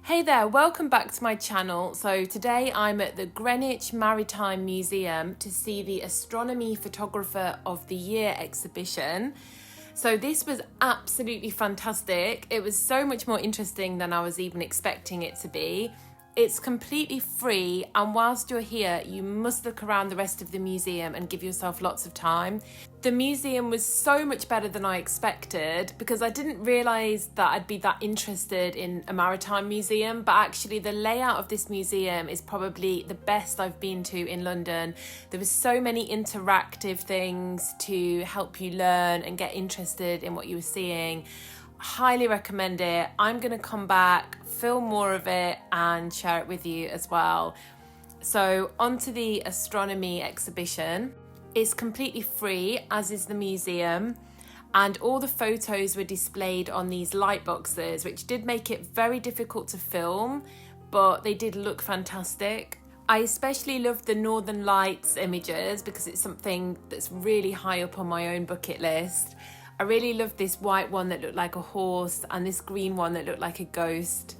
Hey there, welcome back to my channel. So today I'm at the Greenwich Maritime Museum to see the Astronomy Photographer of the Year exhibition. So this was absolutely fantastic. It was so much more interesting than I was even expecting it to be. It's completely free, and whilst you're here, you must look around the rest of the museum and give yourself lots of time. The museum was so much better than I expected because I didn't realise that I'd be that interested in a maritime museum, but actually the layout of this museum is probably the best I've been to in London. There was so many interactive things to help you learn and get interested in what you were seeing. Highly recommend it. I'm going to come back, film more of it and share it with you as well. So onto the astronomy exhibition. It's completely free, as is the museum, and all the photos were displayed on these light boxes, which did make it very difficult to film, but they did look fantastic. I especially loved the Northern Lights images because it's something that's really high up on my own bucket list. I really loved this white one that looked like a horse and this green one that looked like a ghost.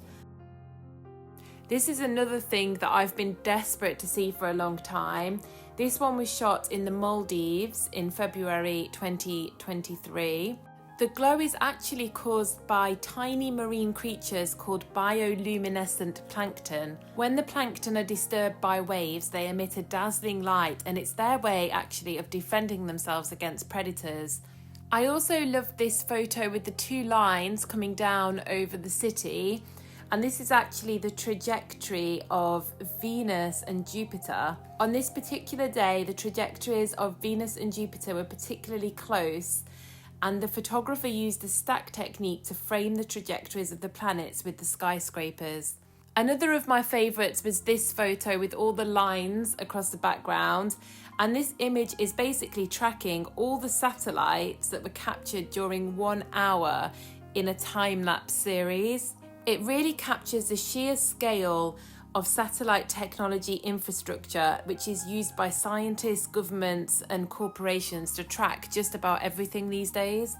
This is another thing that I've been desperate to see for a long time. This one was shot in the Maldives in February 2023. The glow is actually caused by tiny marine creatures called bioluminescent plankton. When the plankton are disturbed by waves, they emit a dazzling light, and it's their way actually of defending themselves against predators. I also loved this photo with the two lines coming down over the city, and this is actually the trajectory of Venus and Jupiter. On this particular day, the trajectories of Venus and Jupiter were particularly close, and the photographer used the stack technique to frame the trajectories of the planets with the skyscrapers. Another of my favourites was this photo with all the lines across the background, and this image is basically tracking all the satellites that were captured during 1 hour in a time-lapse series. It really captures the sheer scale of satellite technology infrastructure, which is used by scientists, governments and corporations to track just about everything these days.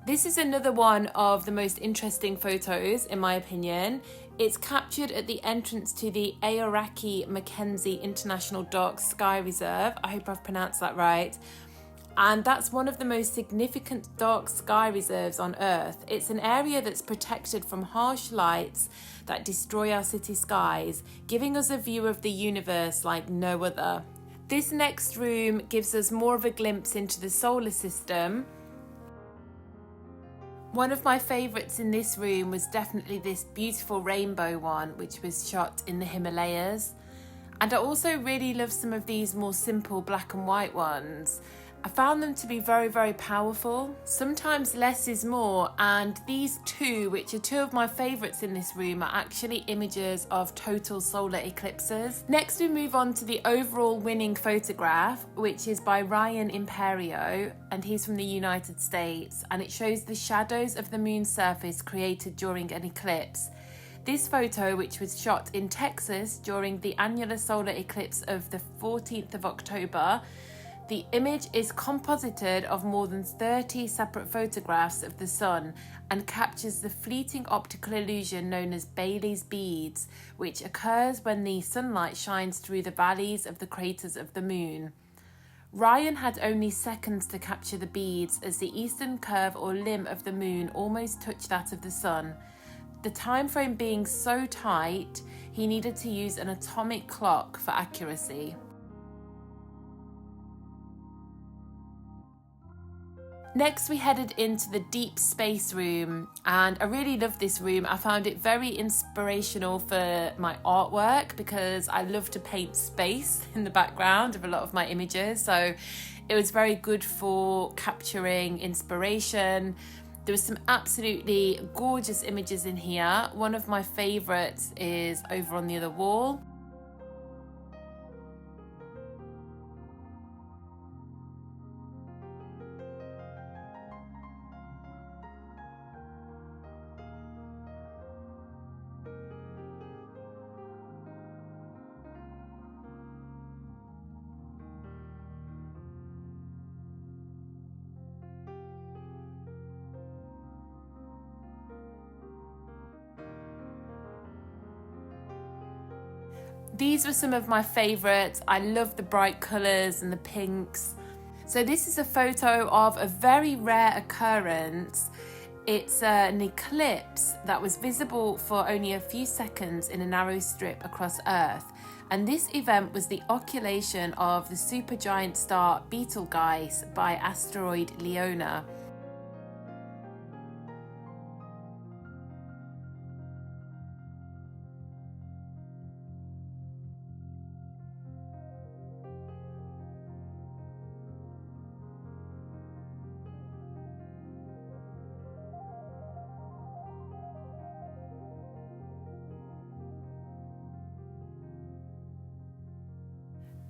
This is another one of the most interesting photos, in my opinion. It's captured at the entrance to the Aoraki Mackenzie International Docks Sky Reserve. I hope I've pronounced that right. And that's one of the most significant dark sky reserves on Earth. It's an area that's protected from harsh lights that destroy our city skies, giving us a view of the universe like no other. This next room gives us more of a glimpse into the solar system. One of my favourites in this room was definitely this beautiful rainbow one, which was shot in the Himalayas. And I also really love some of these more simple black and white ones. I found them to be very, very powerful. Sometimes less is more, and these two, which are two of my favourites in this room, are actually images of total solar eclipses. Next we move on to the overall winning photograph, which is by Ryan Imperio, and he's from the United States, and it shows the shadows of the moon's surface created during an eclipse. This photo, which was shot in Texas during the annular solar eclipse of the 14th of October, the image is composited of more than 30 separate photographs of the sun and captures the fleeting optical illusion known as Bailey's beads, which occurs when the sunlight shines through the valleys of the craters of the moon. Ryan had only seconds to capture the beads as the eastern curve or limb of the moon almost touched that of the sun. The time frame being so tight, he needed to use an atomic clock for accuracy. Next we headed into the deep space room, and I really loved this room. I found it very inspirational for my artwork because I love to paint space in the background of a lot of my images, so it was very good for capturing inspiration. There was some absolutely gorgeous images in here. One of my favourites is over on the other wall. these were some of my favorites. I love the bright colors and the pinks. So this is a photo of a very rare occurrence. It's an eclipse that was visible for only a few seconds in a narrow strip across Earth. And this event was the occultation of the supergiant star Betelgeuse by asteroid Leona.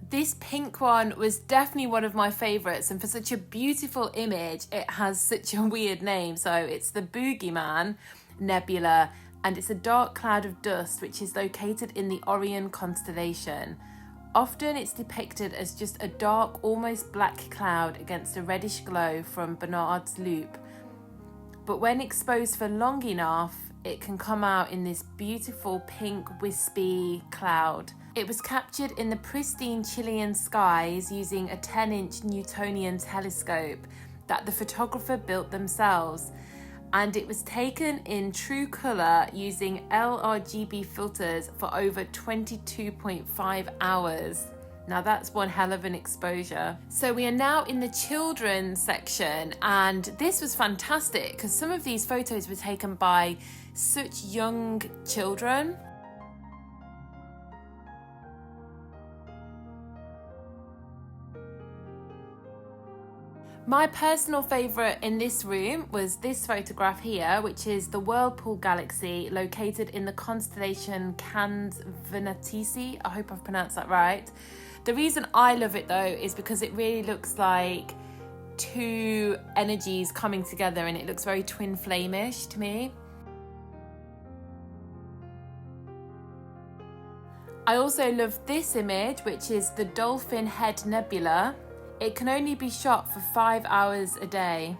This pink one was definitely one of my favorites, and for such a beautiful image, it has such a weird name. So it's the Boogeyman Nebula, and it's a dark cloud of dust which is located in the Orion constellation. Often it's depicted as just a dark, almost black cloud against a reddish glow from Barnard's Loop. But when exposed for long enough, it can come out in this beautiful pink wispy cloud. It was captured in the pristine Chilean skies using a 10-inch Newtonian telescope that the photographer built themselves, and it was taken in true colour using LRGB filters for over 22.5 hours. Now that's one hell of an exposure. So we are now in the children's section, and this was fantastic because some of these photos were taken by such young children. My personal favourite in this room was this photograph here, which is the Whirlpool Galaxy located in the constellation Cans Venatici. I hope I've pronounced that right. The reason I love it though is because it really looks like two energies coming together, and it looks very twin flame-ish to me. I also love this image, which is the Dolphin Head Nebula. It can only be shot for 5 hours a day.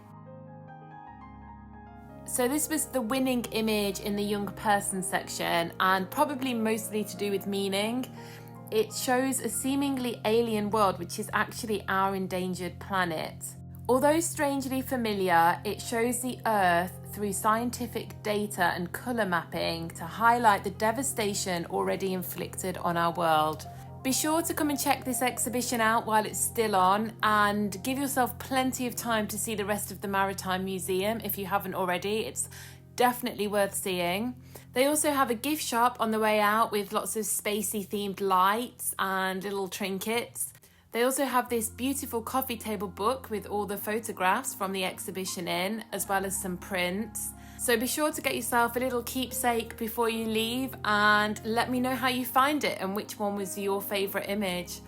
So this was the winning image in the young person section, and probably mostly to do with meaning. It shows a seemingly alien world, which is actually our endangered planet. Although strangely familiar, it shows the Earth through scientific data and colour mapping to highlight the devastation already inflicted on our world. Be sure to come and check this exhibition out while it's still on, and give yourself plenty of time to see the rest of the Maritime Museum if you haven't already. It's definitely worth seeing. They also have a gift shop on the way out with lots of spacey themed lights and little trinkets. They also have this beautiful coffee table book with all the photographs from the exhibition in, as well as some prints. So be sure to get yourself a little keepsake before you leave, and let me know how you find it and which one was your favourite image.